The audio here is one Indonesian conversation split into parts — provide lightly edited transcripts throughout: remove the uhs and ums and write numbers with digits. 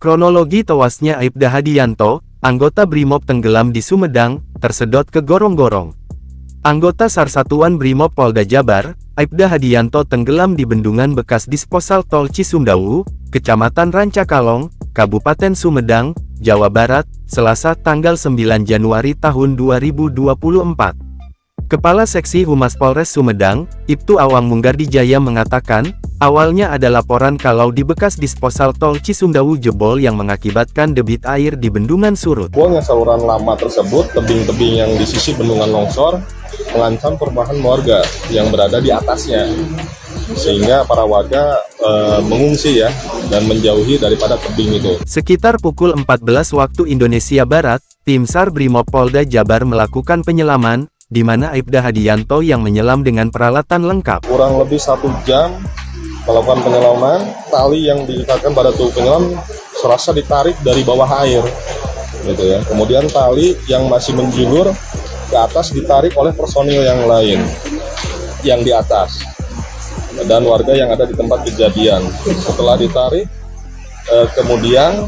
Kronologi tewasnya Aibda Hadianto, anggota Brimob tenggelam di Sumedang, tersedot ke gorong-gorong. Anggota SAR Satuan Brimob Polda Jabar, Aibda Hadianto tenggelam di bendungan bekas disposal Tol Cisumdawu, Kecamatan Rancakalong, Kabupaten Sumedang, Jawa Barat, Selasa tanggal 9 Januari tahun 2024. Kepala Seksi Humas Polres Sumedang, Ibtu Awang Munggardijaya mengatakan, awalnya ada laporan kalau di bekas disposal Tol Cisumdawu jebol yang mengakibatkan debit air di bendungan surut. Jebolnya saluran lama tersebut, tebing-tebing yang di sisi bendungan longsor, mengancam perumahan warga yang berada di atasnya. Sehingga para warga mengungsi ya, dan menjauhi daripada tebing itu. Sekitar pukul 14 waktu Indonesia Barat, tim SAR Brimob Polda Jabar melakukan penyelaman, di mana Aibda Hadianto yang menyelam dengan peralatan lengkap. Kurang lebih 1 jam melakukan penyelaman, tali yang diikatkan pada tubuh penyelam serasa ditarik dari bawah air, gitu ya. Kemudian tali yang masih menjulur ke atas ditarik oleh personil yang lain, yang di atas, dan warga yang ada di tempat kejadian. Setelah ditarik, kemudian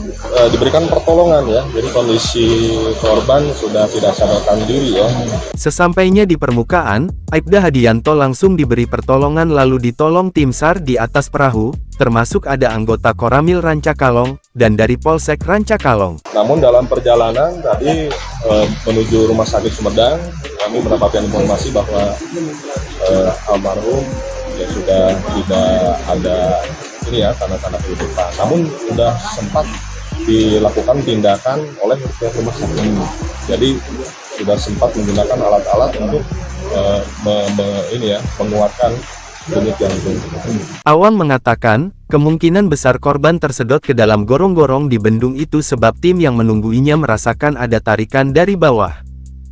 diberikan pertolongan ya, jadi kondisi korban sudah tidak sadarkan diri ya. Sesampainya di permukaan, Aibda Hadianto langsung diberi pertolongan lalu ditolong tim SAR di atas perahu, termasuk ada anggota Koramil Rancakalong, dan dari Polsek Rancakalong. Namun dalam perjalanan tadi menuju Rumah Sakit Sumedang, kami mendapatkan informasi bahwa almarhum ya sudah tidak ada ini ya, tanda-tanda kehidupan. Namun sudah sempat dilakukan tindakan oleh pihak rumah sakit. Jadi sudah sempat menggunakan alat-alat untuk menguatkan denyut jantung. Awang mengatakan, kemungkinan besar korban tersedot ke dalam gorong-gorong di bendung itu sebab tim yang menungguinya merasakan ada tarikan dari bawah.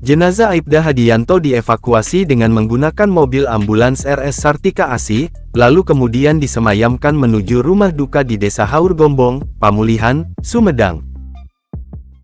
Jenazah Aibda Hadianto dievakuasi dengan menggunakan mobil ambulans RS Sartika Asih, lalu kemudian disemayamkan menuju rumah duka di Desa Haur Gombong, Pamulihan, Sumedang.